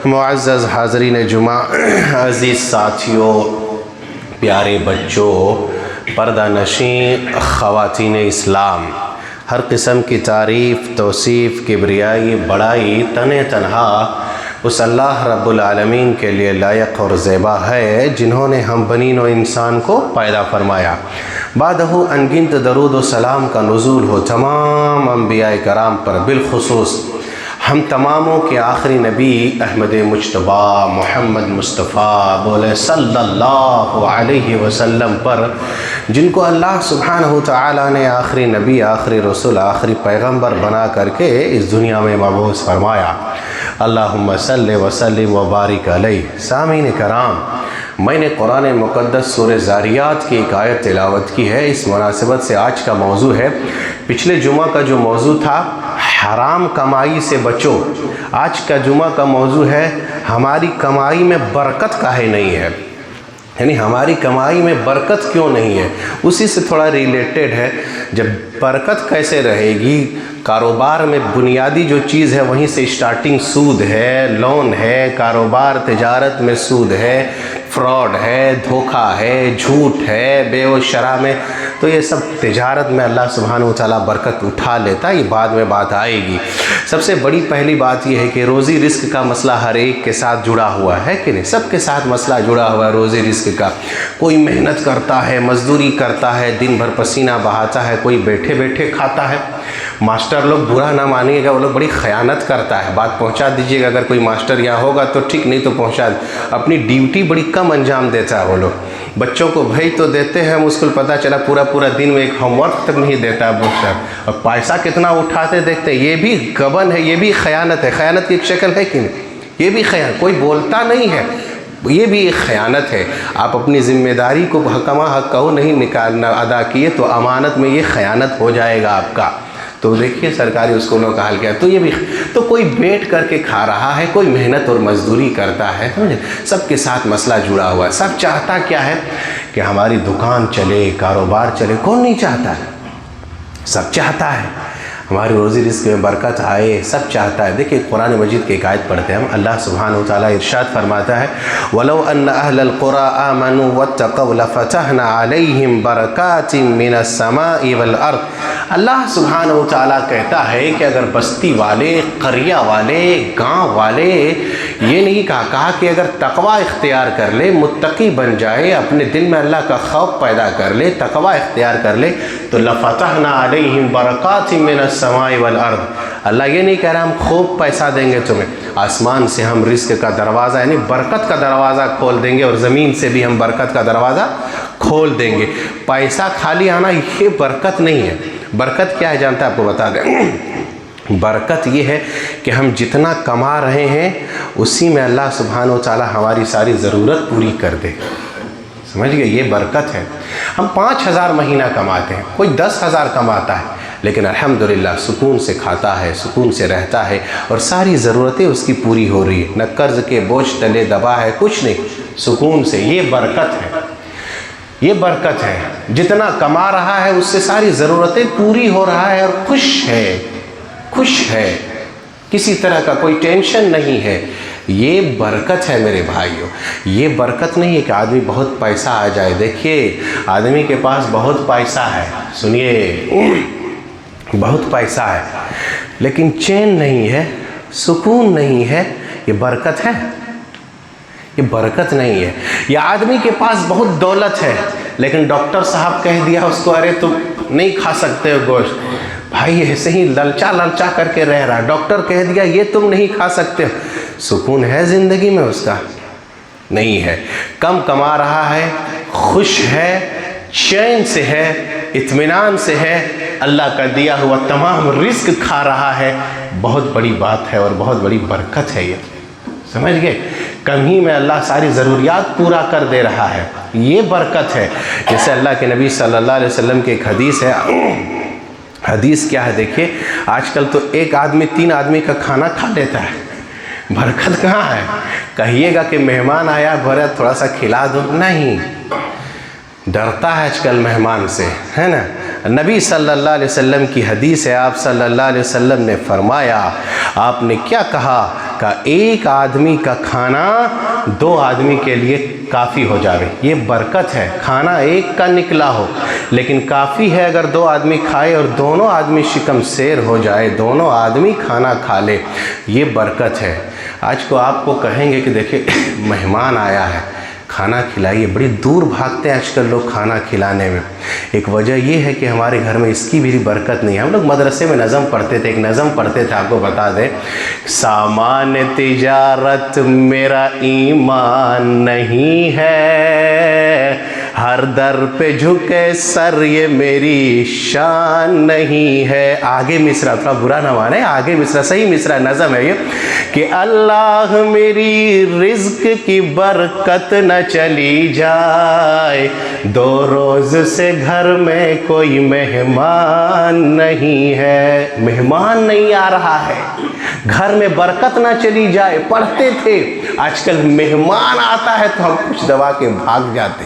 معزز حاضرین جمعہ، عزیز ساتھیوں، پیارے بچوں، پردہ نشین خواتین اسلام، ہر قسم کی تعریف، توصیف، کبریائی، بڑائی تنہا اس اللہ رب العالمین کے لیے لائق اور زیبا ہے جنہوں نے ہم بنین و انسان کو پیدا فرمایا۔ بعدہ انگنت درود و سلام کا نزول ہو تمام انبیاء کرام پر، بالخصوص ہم تماموں کے آخری نبی احمد مجتبیٰ محمد مصطفیٰ بولے صلی اللہ علیہ وسلم پر، جن کو اللہ سبحانہ تعالیٰ نے آخری نبی، آخری رسول، آخری پیغمبر بنا کر کے اس دنیا میں مبعوث فرمایا۔ اللہم صلی وسلم وبارک علیہ۔ سامعین کرام، میں نے قرآن مقدس سورہ زاریات کی ایک آیت تلاوت کی ہے، اس مناسبت سے آج کا موضوع ہے، پچھلے جمعہ کا جو موضوع تھا حرام کمائی سے بچو، آج کا جمعہ کا موضوع ہے ہماری کمائی میں برکت کاہے نہیں ہے، یعنی ہماری کمائی میں برکت کیوں نہیں ہے، اسی سے تھوڑا ریلیٹڈ ہے۔ جب برکت کیسے رہے گی؟ کاروبار میں بنیادی جو چیز ہے وہیں سے اسٹارٹنگ سود ہے، لون ہے، کاروبار تجارت میں سود ہے، فراڈ ہے، دھوکہ ہے، جھوٹ ہے، بیع و شرع میں، تو یہ سب تجارت میں اللہ سبحانہ وتعالیٰ برکت اٹھا لیتا ہے، یہ بعد میں بات آئے گی۔ سب سے بڑی پہلی بات یہ ہے کہ روزی رزق کا مسئلہ ہر ایک کے ساتھ جڑا ہوا ہے کہ نہیں؟ سب کے ساتھ مسئلہ جڑا ہوا ہے روزی رزق کا۔ کوئی محنت کرتا ہے، مزدوری کرتا ہے، دن بھر پسینہ بہاتا ہے، کوئی بیٹھے بیٹھے کھاتا ہے۔ ماسٹر لوگ برا نہ مانیے گا، وہ لوگ بڑی خیانت کرتا ہے، بات پہنچا دیجیے گا، اگر کوئی ماسٹر یہاں ہوگا تو ٹھیک، نہیں تو پہنچا اپنی ڈیوٹی بڑی کم انجام دیتا ہے وہ لوگ۔ بچوں کو بھیج تو دیتے ہیں ہم اسکول، پتہ چلا پورا دن میں ایک ہوم ورک تک نہیں دیتا ہے ماسٹر، اور پیسہ کتنا اٹھاتے دیکھتے ہیں۔ یہ بھی گبن ہے، یہ بھی خیانت ہے، خیانت کی ایک شکل ہے کہ نہیں؟ یہ بھی خیانت، کوئی بولتا نہیں ہے، یہ بھی ایک خیانت ہے۔ آپ اپنی ذمہ داری کو حکمہ حقہ نہیں نکالنا ادا کیے تو امانت میں یہ خیانت ہو جائے گا آپ کا۔ تو دیکھیے سرکاری اسکولوں کا حال کیا ہے، تو یہ بھی تو کوئی بیٹھ کر کے کھا رہا ہے، کوئی محنت اور مزدوری کرتا ہے، سب کے ساتھ مسئلہ جڑا ہوا ہے۔ سب چاہتا کیا ہے کہ ہماری دکان چلے، کاروبار چلے، کون نہیں چاہتا ہے؟ سب چاہتا ہے ہماری روزی رزق میں برکت آئے، سب چاہتا ہے۔ دیکھیں قرآن مجید کی ایک آیت پڑھتے ہیں ہم، اللہ سبحانہ وتعالیٰ ارشاد فرماتا ہے وَلَوْ أَنَّ أَهْلَ الْقُرَىٰ آمَنُوا وَاتَّقَوْا لَفَتَحْنَا عَلَيْهِمْ بَرَكَاتٍ مِّنَ السَّمَاءِ وَالْأَرْضِ۔ اللہ سبحانہ وتعالیٰ کہتا ہے کہ اگر بستی والے، قریہ والے، گاؤں والے، یہ نہیں کہا کہ اگر تقوی اختیار کر لے، متقی بن جائے، اپنے دل میں اللہ کا خوف پیدا کر لے، تقوی اختیار کر لے، تو لَفَتَحْنَا عَلَيْهِمْ بَرَكَاتٍ مِّنَ السَّمَاءِ وَالْأَرْضِ۔ اللہ یہ نہیں کہہ رہا ہم خوب پیسہ دیں گے تمہیں، آسمان سے ہم رزق کا دروازہ یعنی برکت کا دروازہ کھول دیں گے، اور زمین سے بھی ہم برکت کا دروازہ کھول دیں گے۔ پیسہ خالی آنا یہ برکت نہیں ہے۔ برکت کیا ہے جانتا ہے؟ آپ کو بتا دیں، برکت یہ ہے کہ ہم جتنا کما رہے ہیں اسی میں اللہ سبحانہ وتعالیٰ ہماری ساری ضرورت پوری کر دے۔ سمجھ گئے؟ یہ برکت ہے۔ ہم 5,000 مہینہ کماتے ہیں، کوئی 10,000 کماتا ہے، لیکن الحمدللہ سکون سے کھاتا ہے، سکون سے رہتا ہے، اور ساری ضرورتیں اس کی پوری ہو رہی ہے، نہ قرض کے بوجھ تلے دبا ہے، کچھ نہیں، سکون سے۔ یہ برکت ہے، یہ برکت ہے۔ جتنا کما رہا ہے اس سے ساری ضرورتیں پوری ہو رہا ہے، اور خوش ہے، کسی طرح کا کوئی ٹینشن نہیں ہے۔ یہ برکت ہے میرے بھائیوں۔ یہ برکت نہیں ہے کہ آدمی بہت پیسہ آ جائے۔ دیکھیے آدمی کے پاس بہت پیسہ ہے، سنیے، بہت پیسہ ہے لیکن چین نہیں ہے، سکون نہیں ہے، یہ برکت ہے؟ یہ برکت نہیں ہے۔ یا آدمی کے پاس بہت دولت ہے لیکن ڈاکٹر صاحب کہہ دیا اس کو ارے تم نہیں کھا سکتے ہو گوشت، بھائی ایسے ہی للچا کر کے رہ رہا، ڈاکٹر کہہ دیا یہ تم نہیں کھا سکتے ہو، سکون ہے زندگی میں اس کا؟ نہیں ہے۔ کم کما رہا ہے، خوش ہے، چین سے ہے، اطمینان سے ہے، اللہ کا دیا ہوا تمام رزق کھا رہا ہے، بہت بڑی بات ہے اور بہت بڑی برکت ہے یہ۔ سمجھ گئے؟ کم ہی میں اللہ ساری ضروریات پورا کر دے رہا ہے، یہ برکت ہے۔ جیسے اللہ کے نبی صلی اللہ علیہ وسلم کی ایک حدیث ہے، حدیث کیا ہے دیکھیے، آج کل تو ایک آدمی 3 آدمی کا کھانا کھا لیتا ہے، برکت کہاں ہے؟ کہیے گا کہ مہمان آیا بھرا تھوڑا سا کھلا دو، نہیں، ڈرتا ہے آج کل مہمان سے، ہے نا۔ نبی صلی اللہ علیہ وسلم کی حدیث ہے، آپ صلی اللہ علیہ وسلم نے فرمایا، آپ نے کیا کہا کہ ایک آدمی کا کھانا 2 آدمی کے لیے کافی ہو جاوے. یہ برکت ہے. کھانا ایک کا نکلا ہو لیکن کافی ہے اگر 2 آدمی کھائے اور دونوں آدمی شکم سیر ہو جائے, دونوں آدمی کھانا کھا لے, یہ برکت ہے. آج کو آپ کو کہیں گے کہ دیکھیں مہمان آیا ہے کھانا کھلائیے, بڑی دور بھاگتے ہیں آج کل لوگ کھانا کھلانے میں. ایک وجہ یہ ہے کہ ہمارے گھر میں اس کی بھی برکت نہیں ہے. ہم لوگ مدرسے میں نظم پڑھتے تھے, ایک نظم پڑھتے تھے, آپ کو بتا دیں, سامان تجارت میرا ایمان نہیں ہے, ہر در پہ جھکے سر یہ میری شان نہیں ہے. آگے مصرع, تھوڑا برا نہ مانے, آگے مصرع صحیح مصرع نظم ہے یہ, کہ اللہ میری رزق کی برکت نہ چلی جائے, 2 روز سے گھر میں کوئی مہمان نہیں ہے. مہمان نہیں آ رہا ہے, گھر میں برکت نہ چلی جائے. پڑھتے تھے, آج کل مہمان آتا ہے تو ہم کچھ دبا کے بھاگ جاتے.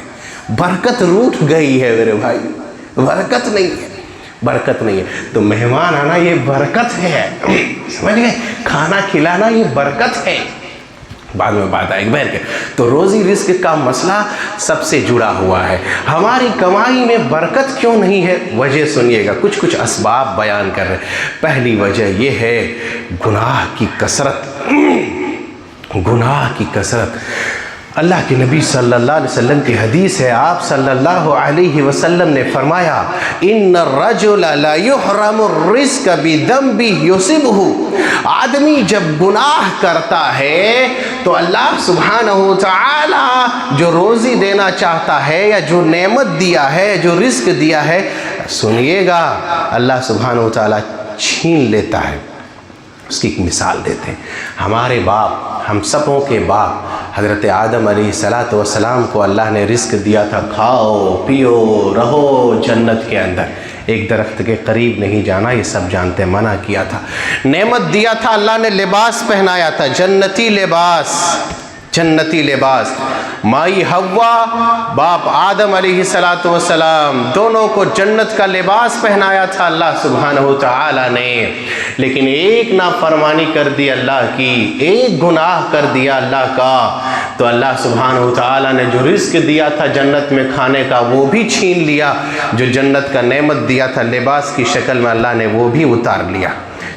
برکت روٹ گئی ہے میرے بھائی, برکت نہیں ہے, برکت نہیں ہے. تو مہمان آنا یہ برکت ہے, سمجھ گئے, کھانا کھلانا یہ برکت ہے. بعد میں بات آئے گی. تو روزی رزق کا مسئلہ سب سے جڑا ہوا ہے. ہماری کمائی میں برکت کیوں نہیں ہے؟ وجہ سنیے گا, کچھ اسباب بیان کر رہے ہیں. پہلی وجہ یہ ہے گناہ کی کثرت. گناہ کی کثرت. اللہ کے نبی صلی اللہ علیہ وسلم کی حدیث ہے, آپ صلی اللہ علیہ وسلم نے فرمایا, ان الرجل لا يحرم الرزق بذنب يصبه. آدمی جب گناہ کرتا ہے تو اللہ سبحانہ وتعالی جو روزی دینا چاہتا ہے یا جو نعمت دیا ہے, جو رزق دیا ہے, سنیے گا, اللہ سبحانہ وتعالی چھین لیتا ہے. اس کی ایک مثال دیتے ہیں. ہمارے باپ, ہم سبوں کے باپ حضرت آدم علیہ السلام کو اللہ نے رزق دیا تھا, کھاؤ پیو رہو جنت کے اندر, ایک درخت کے قریب نہیں جانا, یہ سب جانتے, منع کیا تھا. نعمت دیا تھا, اللہ نے لباس پہنایا تھا, جنتی لباس, جنتی لباس. مائی حوا باپ آدم علیہ السلام دونوں کو جنت کا لباس پہنایا تھا اللہ سبحانہ وتعالی نے. لیکن ایک نافرمانی کر دی اللہ کی, ایک گناہ کر دیا اللہ کا, تو اللہ سبحانہ وتعالی نے جو رزق دیا تھا جنت میں کھانے کا وہ بھی چھین لیا. جو جنت کا نعمت دیا تھا لباس کی شکل میں, اللہ نے وہ بھی اتار لیا,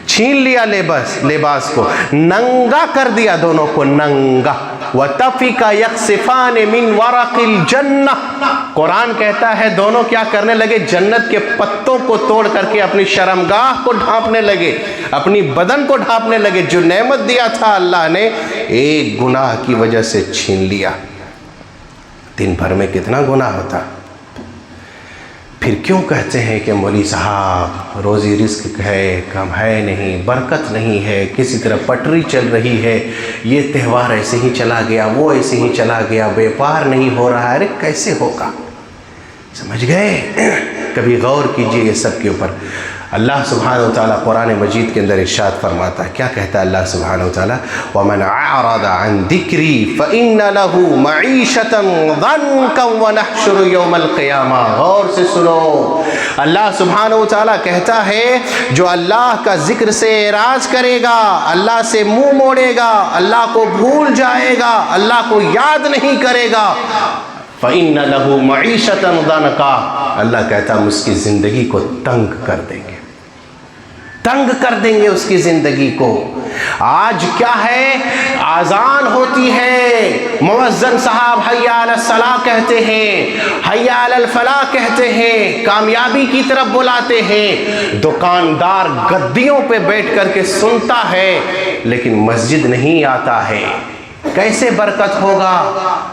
چھین لیا لباس کو, ننگا کر دیا دونوں کو, ننگا. وَتَفِكَ يَقْصِفَانِ مِنْ وَرَقِ الْجَنَّةِ. قرآن کہتا ہے دونوں کیا کرنے لگے, جنت کے پتوں کو توڑ کر کے اپنی شرمگاہ کو ڈھانپنے لگے, اپنی بدن کو ڈھانپنے لگے. جو نعمت دیا تھا اللہ نے ایک گناہ کی وجہ سے چھین لیا. دن بھر میں کتنا گناہ ہوتا. پھر کیوں کہتے ہیں کہ مولوی صاحب روزی رزق ہے, کم ہے نہیں, برکت نہیں ہے, کسی طرح پٹری چل رہی ہے, یہ تہوار ایسے ہی چلا گیا, وہ ایسے ہی چلا گیا, بیپار نہیں ہو رہا ہے. ارے کیسے ہوگا, سمجھ گئے؟ کبھی غور کیجئے یہ سب کے اوپر. اللہ سبحانہ وتعالی قرآن مجید کے اندر ارشاد فرماتا ہے, کیا کہتا ہے اللہ سبحانہ وتعالی, وَمَنْ أَعْرَضَ عَنْ ذِكْرِي فَإِنَّ لَهُ مَعِيشَةً ضَنْكًا وَنَحْشُرُ يَوْمَ الْقِيَامَةِ. غور سے سنو, اللہ سبحانہ وتعالی کہتا ہے جو اللہ کا ذکر سے اعراض کرے گا, اللہ سے منہ موڑے گا, اللہ کو بھول جائے گا, اللہ کو یاد نہیں کرے گا, فَإِنَّ لَهُ مَعِيشَةً ضَنْكًا, اللہ کہتا ہم اس کی زندگی کو تنگ کر دیں گے, تنگ کر دیں گے اس کی زندگی کو. آج کیا ہے, اذان ہوتی ہے, مؤذن صاحب حی علی الصلاۃ کہتے ہیں, حی علی الفلاح کہتے ہیں, کامیابی کی طرف بلاتے ہیں. دکاندار گدیوں پہ بیٹھ کر کے سنتا ہے لیکن مسجد نہیں آتا ہے. کیسے برکت ہوگا؟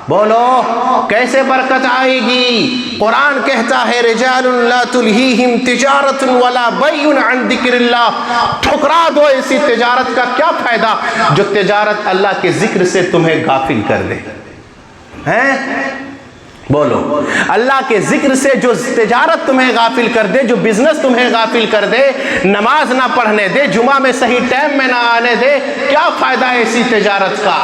بولو کیسے برکت آئے گی؟ قرآن کہتا ہے رجال لا تلہیہم تجارت ولا بیع عن ذکر اللہ. ٹھکرا دو ایسی تجارت کا کیا فائدہ جو تجارت اللہ کے ذکر سے تمہیں غافل کر دے. ہیں بولو اللہ کے ذکر سے جو تجارت تمہیں غافل کر دے، جو بزنس تمہیں غافل کر دے، نماز نہ پڑھنے دے، جمعہ میں صحیح ٹائم میں نہ آنے دے، کیا فائدہ ہے ایسی تجارت کا؟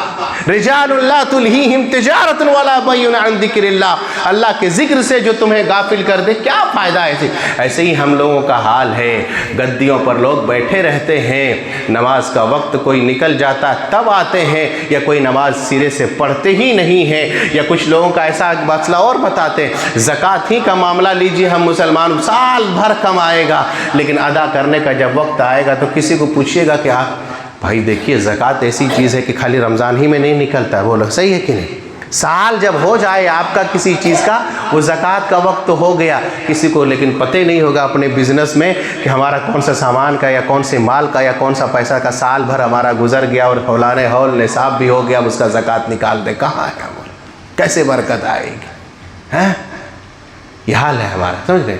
رجال لا تلہیہم تجارت ولا بیع عن ذکر اللہ، اللہ کے ذکر سے جو تمہیں غافل کر دے، کیا فائدہ ہے؟ ایسے ہی ہم لوگوں کا حال ہے، گدیوں پر لوگ بیٹھے رہتے ہیں، نماز کا وقت کوئی نکل جاتا تب آتے ہیں، یا کوئی نماز سرے سے پڑھتے ہی نہیں ہیں، یا کچھ لوگوں کا ایسا مسئلہ اور بتاتے ہیں، زکوٰۃ ہی کا معاملہ لیجئے، ہم مسلمان سال بھر کمائے گا لیکن ادا کرنے کا جب وقت آئے گا تو کسی کو پوچھئے گا کہ آپ بھائی دیکھیے زکوٰۃ ایسی چیز ہے کہ خالی رمضان ہی میں نہیں نکلتا ہے، بولو صحیح ہے کہ نہیں؟ سال جب ہو جائے آپ کا کسی چیز کا، وہ زکوٰۃ کا وقت تو ہو گیا، کسی کو لیکن پتہ نہیں ہوگا اپنے بزنس میں کہ ہمارا کون سا سامان کا یا کون سے مال کا یا کون سا پیسہ کا سال بھر ہمارا گزر گیا اور حولانے ہول نصاب بھی ہو گیا، اب اس کا زکوٰۃ نکال دے، کہاں ہے وہ؟ کیسے برکت آئے گی؟ یہ حال ہے ہمارا، سمجھ گئے؟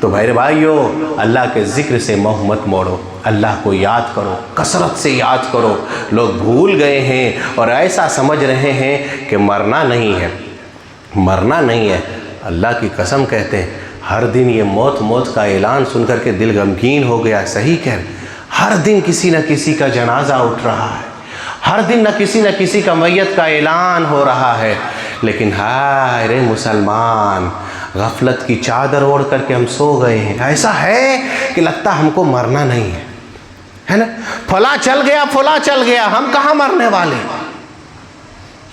تو بھائیو اللہ کے ذکر سے منہ مت موڑو، اللہ کو یاد کرو، کثرت سے یاد کرو۔ لوگ بھول گئے ہیں اور ایسا سمجھ رہے ہیں کہ مرنا نہیں ہے، مرنا نہیں ہے۔ اللہ کی قسم کہتے ہیں ہر دن یہ موت کا اعلان سن کر کے دل غمگین ہو گیا، صحیح کہہ رہے، ہر دن کسی نہ کسی کا جنازہ اٹھ رہا ہے، ہر دن نہ کسی کا میت کا اعلان ہو رہا ہے، لیکن ہائے رے مسلمان، غفلت کی چادر اوڑھ کر کے ہم سو گئے ہیں۔ ایسا ہے کہ لگتا ہم کو مرنا نہیں ہے نا، فلاں چل گیا، ہم کہاں مرنے والے؟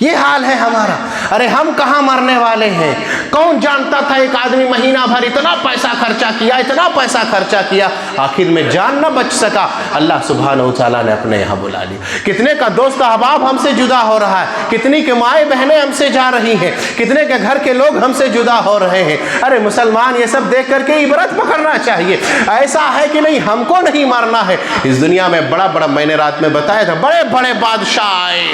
یہ حال ہے ہمارا۔ ارے ہم کہاں مرنے والے ہیں؟ کون جانتا تھا ایک آدمی مہینہ بھر اتنا پیسہ خرچہ کیا، آخر میں جان نہ بچ سکا، اللہ سبحانہ وتعالیٰ نے اپنے یہاں بلا لیا۔ کتنے کا دوست احباب ہم سے جدا ہو رہا ہے، کتنی کے مائیں بہنیں ہم سے جا رہی ہیں، کتنے کے گھر کے لوگ ہم سے جدا ہو رہے ہیں۔ ارے مسلمان یہ سب دیکھ کر کے عبرت پکڑنا چاہیے۔ ایسا ہے کہ نہیں، ہم کو نہیں مرنا ہے۔ اس دنیا میں بڑا میں نے رات میں بتایا تھا، بڑے بادشاہ آئے،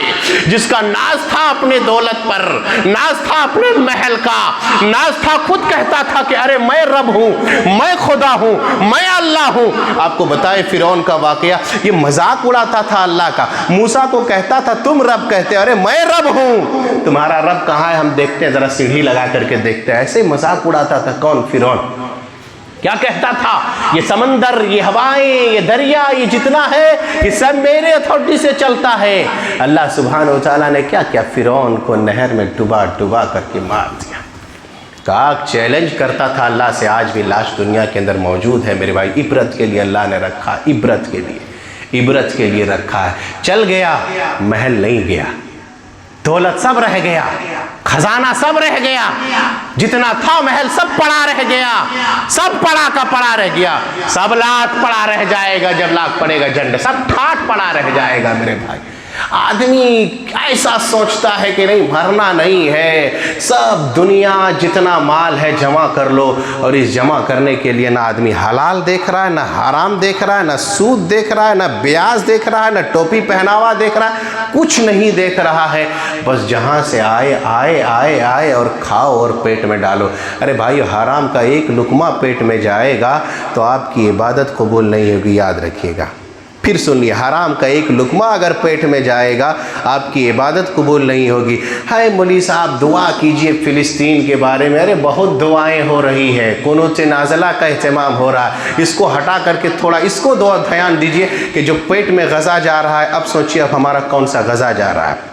جس کا ناز تھا اپنے دولت پر، ناز تھا اپنے محل کا، ناز تھا، خود کہتا تھا کہ ارے میں رب ہوں، میں خدا ہوں، میں اللہ ہوں۔ آپ کو بتائے فرعون کا واقعہ، یہ مذاق اڑاتا تھا اللہ کا، موسیٰ کو کہتا تھا تم رب کہتے، ارے میں رب ہوں، تمہارا رب کہاں ہے؟ ہم دیکھتے ہیں، ذرا سیڑھی لگا کر کے دیکھتے ہیں۔ ایسے مذاق اڑاتا تھا کون؟ فرعون۔ کیا کہتا تھا؟ یہ سمندر، یہ ہوائیں، یہ دریا، یہ جتنا ہے یہ سب میرے اتھارٹی سے چلتا ہے۔ اللہ سبحانہ وتعالیٰ نے کیا کیا؟ فرعون کو نہر میں ڈبا کر کے مار دیا۔ کاک چیلنج کرتا تھا اللہ سے، آج بھی لاش دنیا کے اندر موجود ہے میرے بھائی، عبرت کے لیے اللہ نے رکھا، عبرت کے لیے رکھا ہے۔ چل گیا، محل نہیں گیا، دولت سب رہ گیا، خزانہ سب رہ گیا، جتنا تھا محل سب پڑا رہ گیا، سب پڑا کا پڑا رہ گیا، سب لاکھ پڑا رہ جائے گا جب لاکھ پڑے گا جنڈ، سب ٹھاٹ پڑا رہ جائے گا میرے بھائی۔ آدمی ایسا سوچتا ہے کہ نہیں، مرنا نہیں ہے، سب دنیا جتنا مال ہے جمع کر لو، اور اس جمع کرنے کے لیے نہ آدمی حلال دیکھ رہا ہے، نہ حرام دیکھ رہا ہے، نہ سود دیکھ رہا ہے، نہ بیاج دیکھ رہا ہے، نہ ٹوپی پہناوا دیکھ رہا ہے، کچھ نہیں دیکھ رہا ہے، بس جہاں سے آئے اور کھاؤ اور پیٹ میں ڈالو۔ ارے بھائی، حرام کا ایک لقمہ پیٹ میں جائے گا تو آپ کی عبادت قبول نہیں ہوگی، یاد رکھیے گا۔ پھر سنیے، حرام کا ایک لقمہ اگر پیٹ میں جائے گا آپ کی عبادت قبول نہیں ہوگی۔ ہائے مولوی صاحب دعا کیجئے فلسطین کے بارے میں، ارے بہت دعائیں ہو رہی ہیں، قنوت نازلہ کا اہتمام ہو رہا ہے، اس کو ہٹا کر کے تھوڑا اس کو دھیان دیجئے کہ جو پیٹ میں غذا جا رہا ہے، اب سوچئے اب ہمارا کون سا غذا جا رہا ہے۔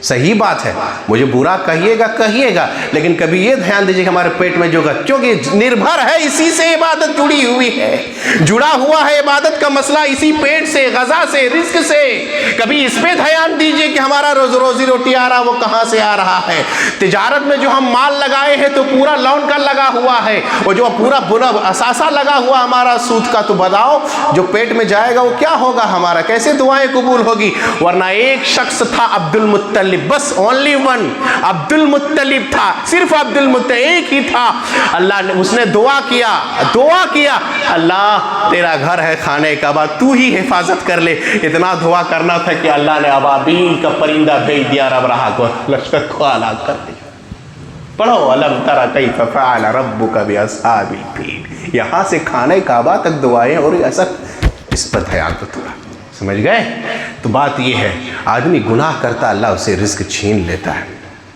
صحیح بات ہے، مجھے برا کہیے گا، لیکن کبھی یہ دھیان دیجئے کہ ہمارے پیٹ میں جو کیونکہ نربھر ہے، اسی سے عبادت جڑی ہوئی ہے، جڑا ہوا ہے عبادت کا مسئلہ اسی پیٹ سے، غذا سے، رزق سے۔ کبھی اس پہ دھیان دیجئے کہ ہمارا روزی روٹی آ رہا وہ کہاں سے آ رہا ہے۔ تجارت میں جو ہم مال لگائے ہیں تو پورا لون کا لگا ہوا ہے، اور جو پورا اثاثہ لگا ہوا ہمارا سود کا، تو بتاؤ جو پیٹ میں جائے گا وہ کیا ہوگا ہمارا، کیسے دعائیں قبول ہوگی؟ ورنہ ایک شخص تھا عبد المطلب، بس اونلی ون، عبد المطلب تھا، صرف عبد المطلب ایک ہی تھا۔ اللہ نے، اس نے دعا کیا، اللہ تیرا گھر ہے خانہ کعبہ، تو ہی حفاظت کر لے۔ اتنا دعا کرنا تھا کہ اللہ نے ابابیل کا پرندہ بھیج دیا، ربراہ کو، لشکر کو ہلاک کر دیا۔ پڑھو الم تر کیف فعل ربک باصحاب الفیل، یہاں سے خانہ کعبہ تک دعائیں، اور اثر اس پر دھیان تو تھوڑا سمجھ گئے؟ تو بات یہ ہے، آدمی گناہ کرتا اللہ اسے رزق چھین لیتا ہے۔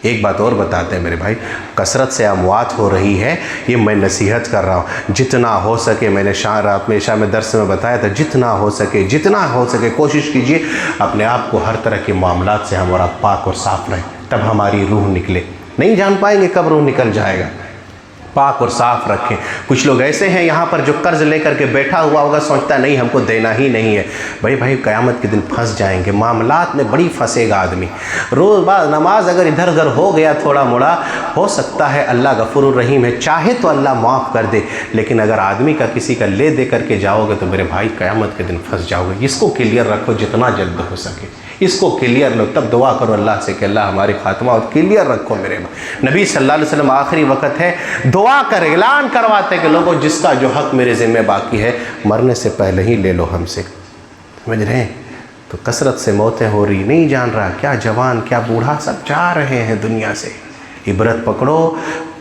ایک بات اور بتاتے ہیں میرے بھائی، کثرت سے اموات ہو رہی ہے، یہ میں نصیحت کر رہا ہوں، جتنا ہو سکے، میں نے رات میں عشاء میں درس میں بتایا تھا، جتنا ہو سکے کوشش کیجئے اپنے آپ کو ہر طرح کے معاملات سے ہمارا پاک اور صاف رہے، تب ہماری روح نکلے۔ نہیں جان پائیں گے کب روح نکل جائے گا، پاک اور صاف رکھیں۔ کچھ لوگ ایسے ہیں یہاں پر جو قرض لے کر کے بیٹھا ہوا ہوگا، سوچتا نہیں ہم کو دینا ہی نہیں ہے۔ بھائی قیامت کے دن پھنس جائیں گے، معاملات میں بڑی پھنسے گا آدمی۔ روز بعد نماز اگر ادھر ادھر ہو گیا تھوڑا موڑا، ہو سکتا ہے اللہ غفور الرحیم ہے، چاہے تو اللہ معاف کر دے، لیکن اگر آدمی کا کسی کا لے دے کر کے جاؤ گے تو میرے بھائی قیامت کے دن پھنس جاؤ گے۔ اس کو کلیئر رکھو جتنا جلد ہو سکے، اس کو کلیئر لو، تب دعا کرو اللہ سے کہ اللہ ہماری خاتمہ اور کلیئر رکھو میرے بھائی۔ نبی صلی اللہ علیہ وسلم آخری وقت ہے، دعا کر اعلان کرواتے کہ لوگوں جس کا جو حق میرے ذمہ باقی ہے مرنے سے پہلے ہی لے لو ہم سے۔ سمجھ رہے ہیں؟ تو کثرت سے موتیں ہو رہی، نہیں جان رہا، کیا جوان کیا بوڑھا سب جا رہے ہیں دنیا سے۔ عبرت پکڑو،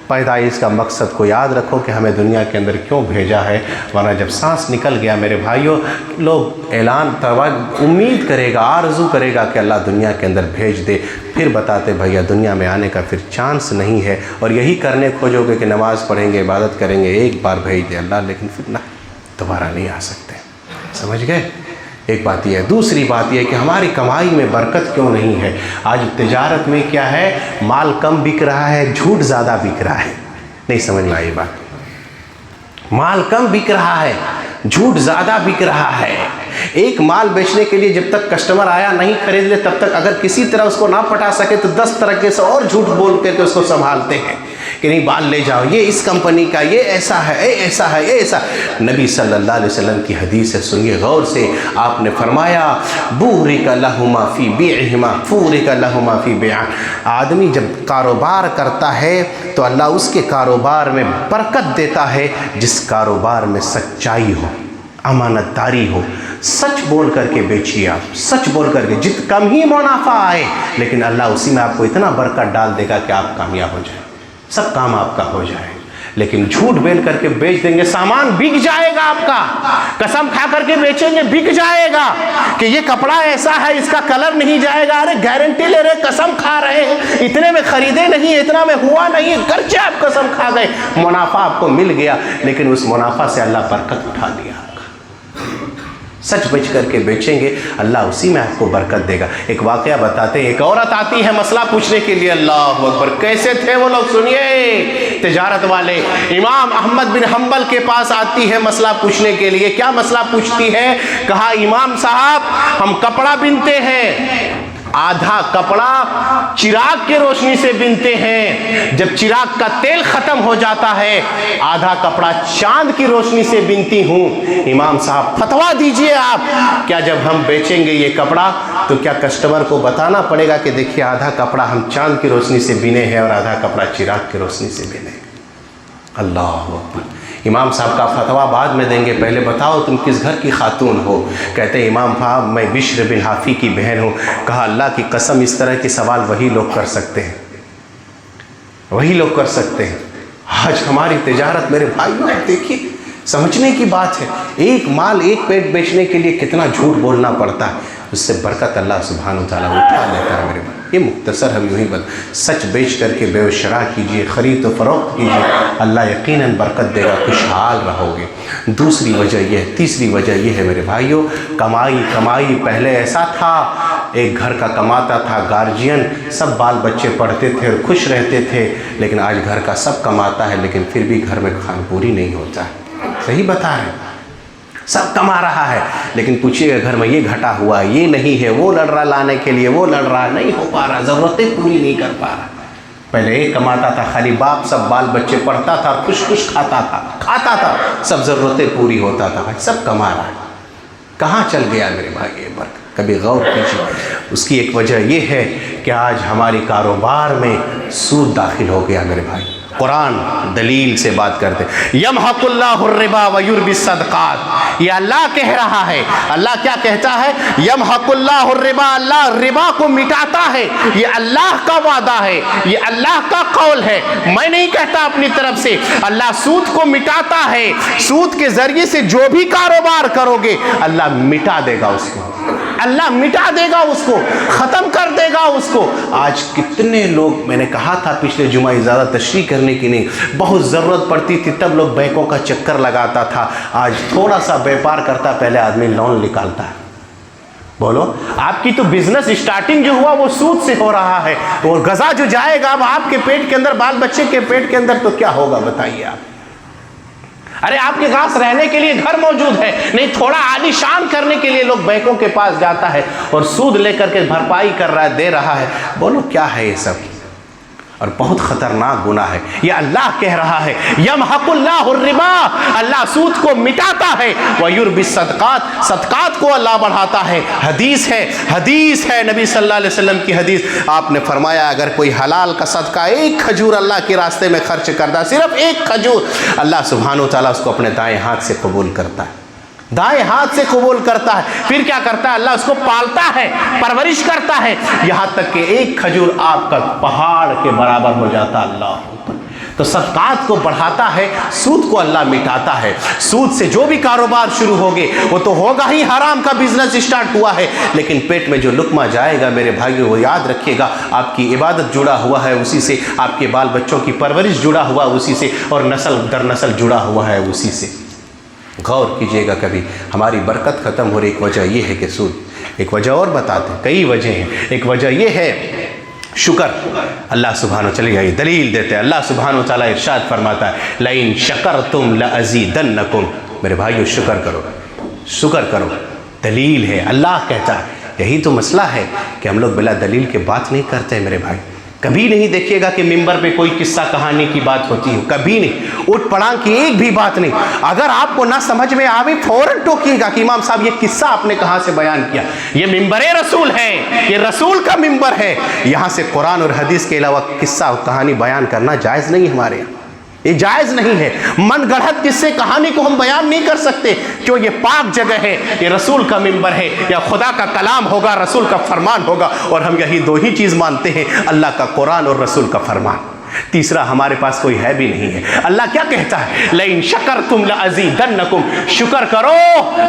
پیدائش کا مقصد کو یاد رکھو کہ ہمیں دنیا کے اندر کیوں بھیجا ہے، ورنہ جب سانس نکل گیا میرے بھائیوں، لوگ اعلان امید کرے گا، آرزو کرے گا کہ اللہ دنیا کے اندر بھیج دے، پھر بتاتے بھیا دنیا میں آنے کا پھر چانس نہیں ہے، اور یہی کرنے کھوجو گے کہ نماز پڑھیں گے، عبادت کریں گے، ایک بار بھیج دے اللہ، لیکن پھر نہ دوبارہ نہیں آ سکتے۔ سمجھ گئے؟ ایک بات یہ ہے۔ دوسری بات یہ ہے کہ ہماری کمائی میں برکت کیوں نہیں ہے؟ آج تجارت میں کیا ہے، مال کم بک رہا ہے، جھوٹ زیادہ بک رہا ہے۔ نہیں سمجھ میں آئی بات؟ مال کم بک رہا ہے، جھوٹ زیادہ بک رہا ہے۔ ایک مال بیچنے کے لیے جب تک کسٹمر آیا نہیں خرید لے، تب تک اگر کسی طرح اس کو نہ پٹا سکے تو 10 طرح سے اور جھوٹ بول کر کے اس کو سنبھالتے ہیں کہ نہیں بال لے جاؤ، یہ اس کمپنی کا، یہ ایسا ہے، یہ ایسا ہے، یہ ایسا۔ نبی صلی اللہ علیہ وسلم کی حدیث ہے، سنیے غور سے، آپ نے فرمایا بورک لہما فی بیعہما فورک لہما فی بیعہ۔ آدمی جب کاروبار کرتا ہے تو اللہ اس کے کاروبار میں برکت دیتا ہے جس کاروبار میں سچائی ہو، امانت داری ہو، سچ بول کر کے بیچیے، آپ سچ بول کر کے، جت کم ہی منافع آئے لیکن اللہ اسی میں آپ کو اتنا برکت ڈال دے گا کہ آپ کامیاب ہو جائیں، سب کام آپ کا ہو جائے۔ لیکن جھوٹ بیل کر کے بیچ دیں گے، سامان بک جائے گا آپ کا، قسم کھا کر کے بیچیں گے بک جائے گا کہ یہ کپڑا ایسا ہے، اس کا کلر نہیں جائے گا، ارے گارنٹی لے رہے، قسم کھا رہے ہیں، اتنے میں خریدے نہیں، اتنا میں ہوا نہیں، گرچہ آپ قسم کھا گئے، منافع آپ کو مل گیا لیکن اس منافع سے اللہ برکت اٹھا لیا۔ سچ بچ کر کے بیچیں گے، اللہ اسی میں آپ کو برکت دے گا۔ ایک واقعہ بتاتے ہیں، ایک عورت آتی ہے مسئلہ پوچھنے کے لیے، اللہ اکبر، کیسے تھے وہ لوگ سنیے، تجارت والے، امام احمد بن حنبل کے پاس آتی ہے مسئلہ پوچھنے کے لیے۔ کیا مسئلہ پوچھتی ہے؟ کہا امام صاحب ہم کپڑا بنتے ہیں، آدھا کپڑا چراغ کی روشنی سے بنتے ہیں، جب چراغ کا تیل ختم ہو جاتا ہے آدھا کپڑا چاند کی روشنی سے بنتی ہوں۔ امام صاحب فتویٰ دیجئے آپ، کیا جب ہم بیچیں گے یہ کپڑا تو کیا کسٹمر کو بتانا پڑے گا کہ دیکھیے آدھا کپڑا ہم چاند کی روشنی سے بنے ہیں اور آدھا کپڑا چراغ کی روشنی سے بنے ہیں؟ اللہ اکبر۔ امام صاحب کا فتویٰ بعد میں دیں گے، پہلے بتاؤ تم کس گھر کی خاتون ہو؟ کہتے ہیں امام صاحب میں بشر بن حافی کی بہن ہوں۔ کہا اللہ کی قسم اس طرح کے سوال وہی لوگ کر سکتے ہیں، وہی لوگ کر سکتے ہیں۔ آج ہماری تجارت میرے بھائیوں آپ دیکھیے، سمجھنے کی بات ہے، ایک مال ایک پیٹ بیچنے کے لیے کتنا جھوٹ بولنا پڑتا ہے، اس سے برکت اللہ سبحانہ وتعالیٰ اٹھا لیتا ہے میرے بھائی۔ یہ مختصر ہم یوں ہی سچ بیچ کر کے بے و شراء کیجئے، خرید و فروخت کیجئے، اللہ یقیناً برکت دے گا، خوشحال رہو گے۔ دوسری وجہ یہ ہے، تیسری وجہ یہ ہے میرے بھائیوں، کمائی پہلے ایسا تھا، ایک گھر کا کماتا تھا گارجین، سب بال بچے پڑھتے تھے اور خوش رہتے تھے، لیکن آج گھر کا سب کماتا ہے لیکن پھر بھی گھر میں کھان پوری نہیں ہوتا ہے۔ صحیح بتا رہے ہیں، سب کما رہا ہے لیکن پوچھئے گا گھر میں یہ گھٹا ہوا، یہ نہیں ہے، وہ لڑ رہا لانے کے لیے، وہ لڑ رہا نہیں ہو پا رہا، ضرورتیں پوری نہیں کر پا رہا۔ پہلے ایک کماتا تھا، خالی باپ، سب بال بچے پڑھتا تھا، خوش کھاتا تھا، سب ضرورتیں پوری ہوتا تھا، سب کما رہا ہے، کہاں چل گیا میرے بھائی یہ برکت؟ کبھی غور کیجیے۔ اس کی ایک وجہ یہ ہے کہ آج ہماری کاروبار میں سود داخل ہو گیا میرے بھائی۔ قرآن دلیل سے بات کرتے، یمحق اللہ الربا ویربی الصدقات، یہ اللہ کہہ رہا ہے۔ اللہ کیا کہتا ہے؟ یمحق اللہ الربا، اللہ ربا کو مٹاتا ہے، یہ اللہ کا وعدہ ہے، یہ اللہ کا قول ہے، میں نہیں کہتا اپنی طرف سے۔ اللہ سود کو مٹاتا ہے، سود کے ذریعے سے جو بھی کاروبار کرو گے اللہ مٹا دے گا اس کو، اللہ مٹا دے گا اس کو، ختم کر دے گا اس کو۔ آج کتنے لوگ، میں نے کہا تھا پچھلے جمعہ زیادہ تشریح کرنے کی نہیں، بہت ضرورت پڑتی تھی تب لوگ بینکوں کا چکر لگاتا تھا، آج تھوڑا سا بیپار کرتا پہلے آدمی لون نکالتا ہے۔ بولو، آپ کی تو بزنس اسٹارٹنگ جو ہوا وہ سود سے ہو رہا ہے، اور غذا جو جائے گا اب آپ کے پیٹ کے اندر، بال بچے کے پیٹ کے اندر، تو کیا ہوگا بتائیے آپ؟ ارے آپ کے پاس رہنے کے لیے گھر موجود ہے نہیں، تھوڑا عالی شان کرنے کے لیے لوگ بینکوں کے پاس جاتا ہے اور سود لے کر کے بھرپائی کر رہا ہے، دے رہا ہے۔ بولو کیا ہے یہ سب؟ اور بہت خطرناک گناہ ہے یہ۔ اللہ کہہ رہا ہے یمحق اللہ الربا، اللہ سود کو مٹاتا ہے، ویربی الصدقات، صدقات کو اللہ بڑھاتا ہے۔ حدیث ہے نبی صلی اللہ علیہ وسلم کی حدیث، آپ نے فرمایا اگر کوئی حلال کا صدقہ ایک کھجور اللہ کے راستے میں خرچ کرتا، صرف ایک کھجور، اللہ سبحانہ و تعالیٰ اس کو اپنے دائیں ہاتھ سے قبول کرتا ہے، دائیں ہاتھ سے قبول کرتا ہے۔ پھر کیا کرتا ہے؟ اللہ اس کو پالتا ہے، پرورش کرتا ہے، یہاں تک کہ ایک کھجور آپ کا پہاڑ کے برابر ہو جاتا۔ اللہ تو صدقات کو بڑھاتا ہے، سود کو اللہ مٹاتا ہے۔ سود سے جو بھی کاروبار شروع ہوگے وہ تو ہوگا ہی، حرام کا بزنس اسٹارٹ ہوا ہے، لیکن پیٹ میں جو لقمہ جائے گا میرے بھائیو وہ یاد رکھیے گا، آپ کی عبادت جڑا ہوا ہے اسی سے، آپ کے بال بچوں کی پرورش جڑا ہوا اسی سے، اور نسل در نسل جڑا ہوا ہے اسی سے۔ غور کیجئے گا کبھی، ہماری برکت ختم ہو رہی، ایک وجہ یہ ہے کہ سود، ایک وجہ اور بتاتے ہیں، کئی وجہ ہیں، ایک وجہ یہ ہے شکر۔ اللہ سبحانہ چلے آئیے دلیل دیتے ہیں، اللہ سبحانہ تعالیٰ ارشاد فرماتا ہے لئن شکرتم لازیدنکم، میرے بھائیو شکر کرو، شکر کرو، دلیل ہے، اللہ کہتا ہے۔ یہی تو مسئلہ ہے کہ ہم لوگ بلا دلیل کے بات نہیں کرتے میرے بھائی۔ کبھی نہیں دیکھیے گا کہ ممبر پہ کوئی قصہ کہانی کی بات ہوتی ہے، کبھی نہیں، اٹھ پڑانگ کی ایک بھی بات نہیں۔ اگر آپ کو نہ سمجھ میں آوے فوراً ٹوکیے گا کہ امام صاحب یہ قصہ آپ نے کہاں سے بیان کیا، یہ ممبر رسول ہے، یہ رسول کا ممبر ہے، یہاں سے قرآن اور حدیث کے علاوہ قصہ اور کہانی بیان کرنا جائز نہیں ہمارے یہاں، یہ جائز نہیں ہے۔ من گڑھت قصے کہانی کو ہم بیان نہیں کر سکتے، کیوں؟ یہ پاک جگہ ہے، یہ رسول کا ممبر ہے، یا خدا کا کلام ہوگا، رسول کا فرمان ہوگا، اور ہم یہی دو ہی چیز مانتے ہیں، اللہ کا قرآن اور رسول کا فرمان۔ تیسرا ہمارے پاس کوئی ہے بھی نہیں ہے۔ اللہ کیا کہتا ہے؟ لئن شکرتم لازیدنکم، شکر کرو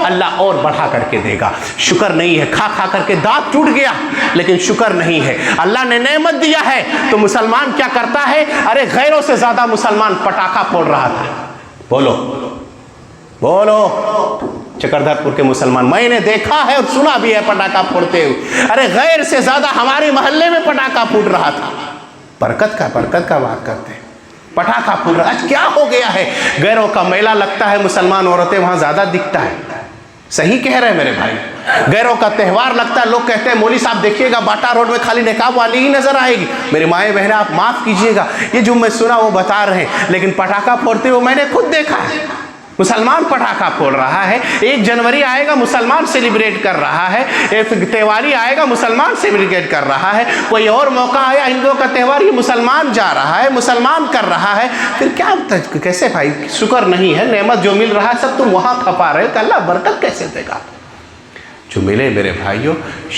اللہ اور بڑھا کر کے دے گا۔ شکر نہیں ہے، کھا کھا کر کے دانت ٹوٹ گیا، لیکن شکر نہیں ہے۔ اللہ نے نعمت دیا ہے تو مسلمان کیا کرتا ہے؟ ارے غیروں سے زیادہ مسلمان پٹاخہ پھوڑ رہا تھا، بولو بولو، چکردھر پور کے مسلمان میں نے دیکھا ہے اور سنا بھی ہے پٹاخہ پھوڑتے ہوئے، ارے غیر سے زیادہ ہمارے محلے میں پٹاخہ پھوڑ رہا تھا۔ برکت کا بات کرتے ہیں، پٹاخہ پھوڑ رہا۔ آج کیا ہو گیا ہے؟ غیروں کا میلہ لگتا ہے، مسلمان عورتیں وہاں زیادہ دکھتا ہے۔ صحیح کہہ رہے ہیں میرے بھائی، غیروں کا تہوار لگتا ہے، لوگ کہتے ہیں مولوی صاحب دیکھیے گا باٹا روڈ میں خالی نقاب والی ہی نظر آئے گی۔ میرے مائیں بہنیں آپ معاف کیجئے گا، یہ جو میں سنا وہ بتا رہے ہیں، لیکن پٹاخہ پھوڑتے ہوئے میں نے خود دیکھا ہے، مسلمان پٹاخہ پھوڑ رہا ہے۔ 1 جنوری آئے گا مسلمان سیلیبریٹ کر رہا ہے، ایک تہواری آئے گا مسلمان سیلیبریٹ کر رہا ہے، کوئی اور موقع آیا ہندوؤں کا تہوار یہ مسلمان جا رہا ہے، مسلمان کر رہا ہے۔ پھر کیا کیسے بھائی؟ شکر نہیں ہے، نعمت جو مل رہا ہے سب تم وہاں کھپا رہے ہو، کہ اللہ برکت کیسے دے گا؟ جو ملے میرے بھائیوں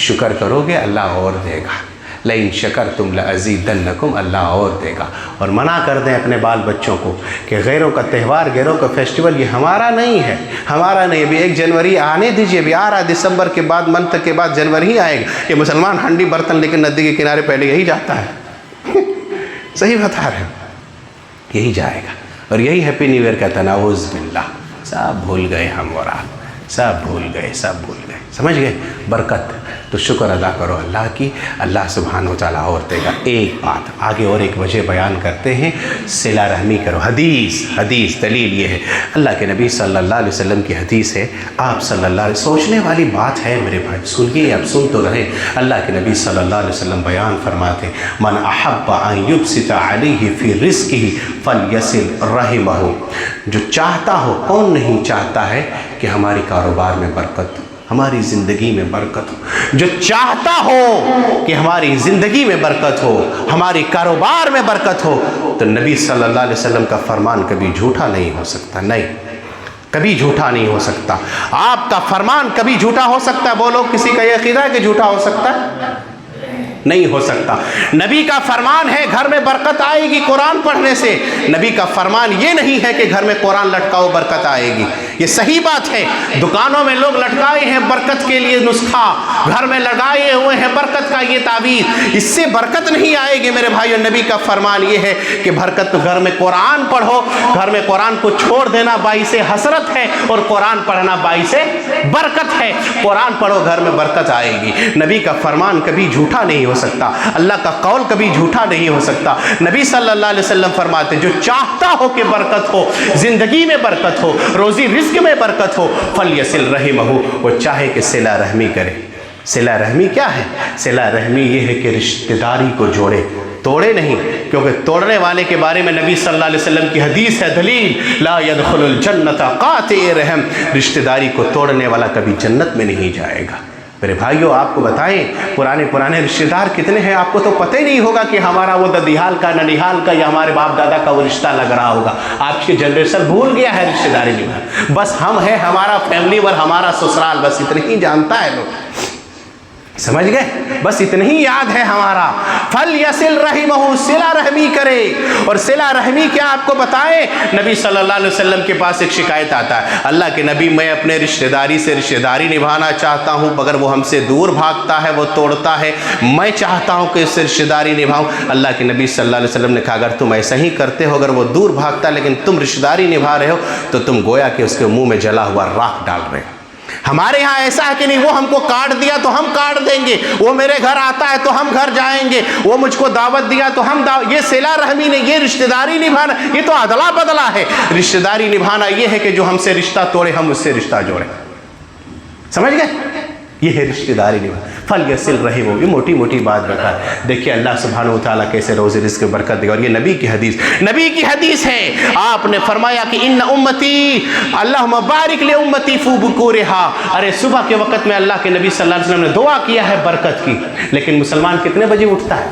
شکر کرو گے اللہ اور دے گا۔ لئن شکرتم لازیدنکم، اللہ اور دے گا۔ اور منع کر دیں اپنے بال بچوں کو کہ غیروں کا تہوار، غیروں کا فیسٹیول یہ ہمارا نہیں ہے، ہمارا نہیں۔ ابھی 1 جنوری آنے دیجئے، ابھی آ رہا دسمبر کے بعد، منتھ کے بعد جنوری ہی آئے گا۔ یہ مسلمان ہنڈی برتن لیکن ندی کے کنارے پہلے یہی جاتا ہے صحیح بتا رہے ہیں، یہی جائے گا، اور یہی ہیپی نیو ایئر کہتا ہے۔ نعوذ باللہ، سب بھول گئے ہم اور آپ، سب بھول گئے، سمجھ گئے؟ برکت تو شکر ادا کرو اللہ کی، اللہ سبحانہ و تعالیٰ اور دے گا۔ ایک بات آگے اور ایک وجہ بیان کرتے ہیں، صلہ رحمی کرو۔ حدیث دلیل یہ ہے، اللہ کے نبی صلی اللہ علیہ وسلم کی حدیث ہے، آپ صلی اللہ علیہ وسلم، سوچنے والی بات ہے میرے بھائی، سنیے، اب سن تو رہے۔ اللہ کے نبی صلی اللہ علیہ وسلم بیان فرماتے، من احب ان یبسط علیہ فی رزقہ فلیصل رحمہ، جو چاہتا ہو، کون نہیں چاہتا ہے کہ ہماری کاروبار میں برکت ہو، ہماری زندگی میں برکت ہو، جو چاہتا ہو کہ ہماری زندگی میں برکت ہو، ہماری کاروبار میں برکت ہو، تو نبی صلی اللہ علیہ وسلم کا فرمان کبھی جھوٹا نہیں ہو سکتا، نہیں، کبھی جھوٹا نہیں ہو سکتا۔ آپ کا فرمان کبھی جھوٹا ہو سکتا ہے؟ بولو، کسی کا یہ عقیدہ ہے کہ جھوٹا ہو سکتا ہے؟ نہیں ہو سکتا۔ نبی کا فرمان ہے گھر میں برکت آئے گی قرآن پڑھنے سے، نبی کا فرمان یہ نہیں ہے کہ گھر میں قرآن لٹکاؤ برکت آئے گی، یہ صحیح بات ہے. دکانوں میں لوگ لٹکائے ہیں برکت کے لیے نسخہ, گھر میں لگائے ہوئے ہیں برکت کا یہ تعویذ, اس سے برکت نہیں آئے گی میرے بھائیو. نبی کا فرمان یہ ہے کہ برکت گھر میں قرآن پڑھو. گھر میں قرآن کو چھوڑ دینا باعث حسرت ہے اور قرآن پڑھنا باعث برکت ہے. قرآن پڑھو, گھر میں برکت آئے گی. نبی کا فرمان کبھی جھوٹا نہیں ہو سکتا, اللہ کا قول کبھی جھوٹا نہیں ہو سکتا. نبی صلی اللہ علیہ وسلم فرماتے جو چاہتا ہو کہ برکت ہو, زندگی میں برکت ہو, روزی رزق میں برکت ہو, فلیصل رحمہ, وہ چاہے کہ صلہ رحمی کرے. صلہ رحمی کیا ہے؟ صلہ رحمی یہ ہے کہ رشتہ داری کو جوڑے, توڑے نہیں. کیونکہ توڑنے والے کے بارے میں نبی صلی اللہ علیہ وسلم کی حدیث ہے, دلیل, لا يدخل الجنت قاطع رحم, رشتہ داری کو توڑنے والا کبھی جنت میں نہیں جائے گا. میرے بھائیوں آپ کو بتائیں پرانے رشتہ دار کتنے ہیں, آپ کو تو پتہ ہی نہیں ہوگا کہ ہمارا وہ ددیحال کا, ننیحال کا یا ہمارے باپ دادا کا وہ رشتہ لگ رہا ہوگا. آج کی جنریشن بھول گیا ہے رشتہ داری نبھانا. بس ہم ہیں, ہمارا فیملی اور ہمارا سسرال, بس اتنے ہی جانتا ہے لوگ. سمجھ گئے؟ بس اتنا ہی یاد ہے ہمارا. فَلْيَصِلْ رَحِمَهُ, صلہ رحمی کرے. اور صلہ رحمی کیا آپ کو بتائیں, نبی صلی اللہ علیہ وسلم کے پاس ایک شکایت آتا ہے, اللہ کے نبی میں اپنے رشتہ داری سے رشتہ داری نبھانا چاہتا ہوں, مگر وہ ہم سے دور بھاگتا ہے, وہ توڑتا ہے, میں چاہتا ہوں کہ اس سے رشتہ داری نبھاؤں. اللہ کے نبی صلی اللہ علیہ وسلم نے کہا اگر تم ایسا ہی کرتے ہو, اگر وہ دور بھاگتا لیکن تم رشتہ داری نبھا رہے ہو, تو تم گویا کہ اس کے منہ میں جلا ہوا راکھ ڈال رہے ہو. ہمارے ہاں ایسا ہے کہ نہیں, وہ ہم کو کاٹ دیا تو ہم کاٹ دیں گے, وہ میرے گھر آتا ہے تو ہم گھر جائیں گے, وہ مجھ کو دعوت دیا تو ہم یہ صلہ رحمی نہیں, یہ رشتہ داری نبھانا, یہ تو ادلا بدلا ہے. رشتہ داری نبھانا یہ ہے کہ جو ہم سے رشتہ توڑے ہم اس سے رشتہ جوڑیں. سمجھ گئے؟ یہ ہے رشتہ داری نبھانا. فلیصل رحمہ, یہ موٹی موٹی بات بتا ہے. دیکھیے اللہ سبحانہ وتعالیٰ کیسے روزی رزق کی برکت دے گا. اور یہ نبی کی حدیث ہے. آپ نے فرمایا کہ ان امتی اللہم بارک لامتی فی بکورہا. ارے صبح کے وقت میں اللہ کے نبی صلی اللہ علیہ وسلم نے دعا کیا ہے برکت کی, لیکن مسلمان کتنے بجے اٹھتا ہے,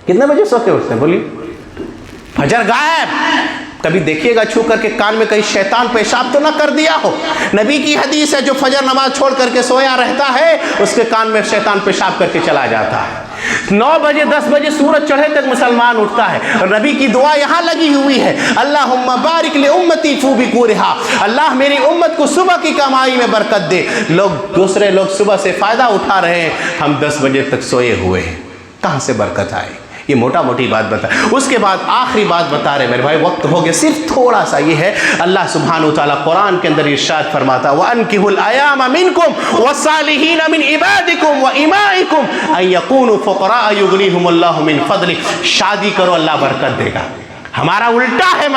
کتنے بجے سو کے اٹھتے ہیں بولیے؟ فجر غائب. کبھی دیکھیے گا چھو کر کے کان میں کہیں شیطان پیشاب تو نہ کر دیا ہو. نبی کی حدیث ہے جو فجر نماز چھوڑ کر کے سویا رہتا ہے اس کے کان میں شیطان پیشاب کر کے چلا جاتا ہے. 9 بجے 10 بجے سورج چڑھے تک مسلمان اٹھتا ہے. اور نبی کی دعا یہاں لگی ہوئی ہے, اللہم بارک لامتی فی بکورہا, اللہ میری امت کو صبح کی کمائی میں برکت دے. دوسرے لوگ صبح سے فائدہ اٹھا رہے ہیں, ہم 10 بجے تک سوئے ہوئے ہیں, کہاں سے برکت آئے؟ یہ موٹا موٹی بات بتا. اس کے بعد آخری بات بتا رہے میرے بھائی, وقت ہو گیا, صرف تھوڑا سا یہ ہے. اللہ سبحانہ وتعالیٰ قرآن کے اندر ارشاد فرماتا وَأَنْكِحُوا الْأَيَامَ مِنْكُمْ وَالصَّالِحِينَ مِنْ عِبَادِكُمْ وَإِمَائِكُمْ أَنْ يَكُونُوا فُقَرَاءَ يُغْنِيهُمُ اللَّهُ مِنْ فَضْلِهِ. شادی کرو اللہ برکت دے گا. ہمارا الٹا ہے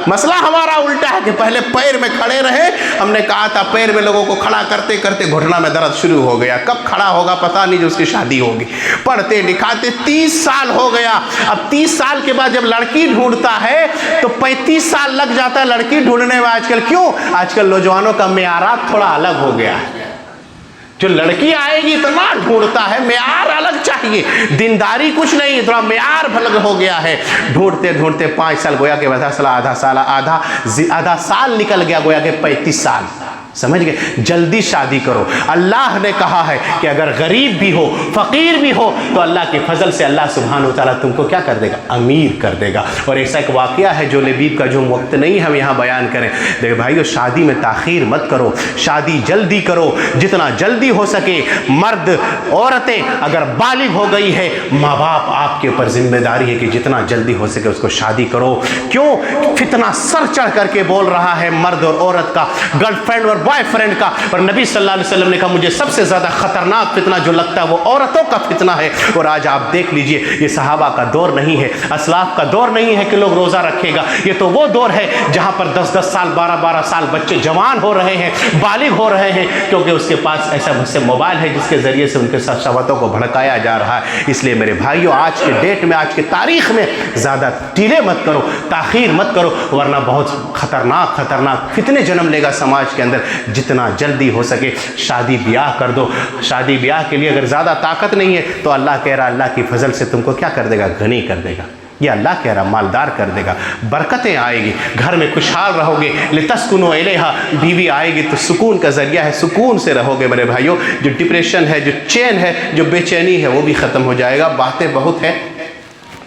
مسئلہ ہمارا الٹا ہے کہ پہلے پیر میں کھڑے رہے. ہم نے کہا تھا پیر میں لوگوں کو کھڑا کرتے کرتے گھٹنا میں درد شروع ہو گیا, کب کھڑا ہوگا پتہ نہیں, جو اس کی شادی ہوگی. پڑھتے لکھاتے 30 سال ہو گیا. اب 30 سال کے بعد جب لڑکی ڈھونڈتا ہے تو 35 سال لگ جاتا ہے لڑکی ڈھونڈنے میں. آج کل کیوں؟ آج کل نوجوانوں کا معیارات تھوڑا الگ ہو گیا ہے. جو لڑکی آئے گی اتنا ڈھونڈتا ہے, معیار الگ چاہیے, دینداری کچھ نہیں, تھوڑا معیار الگ ہو گیا ہے. ڈھونڈتے ڈھونڈتے 5 سال گویا کہ آدھا سال نکل گیا, گویا کہ 35 سال. سمجھ گئے؟ جلدی شادی کرو. اللہ نے کہا ہے کہ اگر غریب بھی ہو فقیر بھی ہو تو اللہ کے فضل سے اللہ سبحانہ وتعالیٰ تم کو کیا کر دے گا؟ امیر کر دے گا. اور ایسا ایک واقعہ ہے جو لبیب کا, جو وقت نہیں ہم یہاں بیان کریں. دیکھیں بھائیو, شادی میں تاخیر مت کرو, شادی جلدی کرو, جتنا جلدی ہو سکے. مرد عورتیں اگر بالغ ہو گئی ہے, ماں باپ آپ کے اوپر ذمہ داری ہے کہ جتنا جلدی ہو سکے اس کو شادی کرو. کیوں؟ فتنہ سر چڑھ کر کے بول رہا ہے مرد اور عورت کا, گرل فرینڈ اور بوائے فرینڈ کا. اور نبی صلی اللہ علیہ وسلم نے کہا مجھے سب سے زیادہ خطرناک فتنہ جو لگتا ہے وہ عورتوں کا فتنہ ہے. اور آج آپ دیکھ لیجئے, یہ صحابہ کا دور نہیں ہے, اسلاف کا دور نہیں ہے کہ لوگ روزہ رکھے گا. یہ تو وہ دور ہے جہاں پر 10-10 سال 12-12 سال بچے جوان ہو رہے ہیں, بالغ ہو رہے ہیں, کیونکہ اس کے پاس ایسا سے موبائل ہے جس کے ذریعے سے ان کے ساتھ شہوتوں کو بھڑکایا جا رہا ہے. اس لیے میرے بھائیوں, آج کے ڈیٹ میں, آج کی تاریخ میں زیادہ ڈیلے مت کرو, تاخیر مت کرو, ورنہ بہت خطرناک فتنے جنم لے گا سماج کے اندر. جتنا جلدی ہو سکے شادی بیاہ کر دو. شادی بیاہ کے لیے اگر زیادہ طاقت نہیں ہے تو اللہ کہہ رہا, اللہ کی فضل سے تم کو کیا کر دے گا؟ غنی کر دے گا. یہ اللہ کہہ رہا مالدار کر دے گا, برکتیں آئے گی, گھر میں خوشحال رہو گے. لتسکنوا الیہا, بیوی آئے گی تو سکون کا ذریعہ ہے, سکون سے رہو گے میرے بھائیوں. جو ڈپریشن ہے, جو چین ہے, جو بے چینی ہے, وہ بھی ختم ہو جائے گا. باتیں بہت ہے,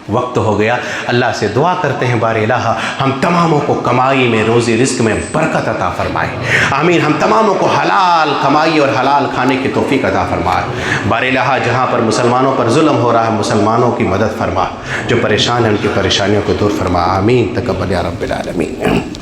وقت ہو گیا. اللہ سے دعا کرتے ہیں بار الہ ہم تماموں کو کمائی میں روزی رزق میں برکت عطا فرمائے. آمین. ہم تماموں کو حلال کمائی اور حلال کھانے کی توفیق عطا فرمائے. بار الہ جہاں پر مسلمانوں پر ظلم ہو رہا ہے مسلمانوں کی مدد فرما. جو پریشان ہیں ان کی پریشانیوں کو دور فرما. آمین. تقبل یا رب العالمین.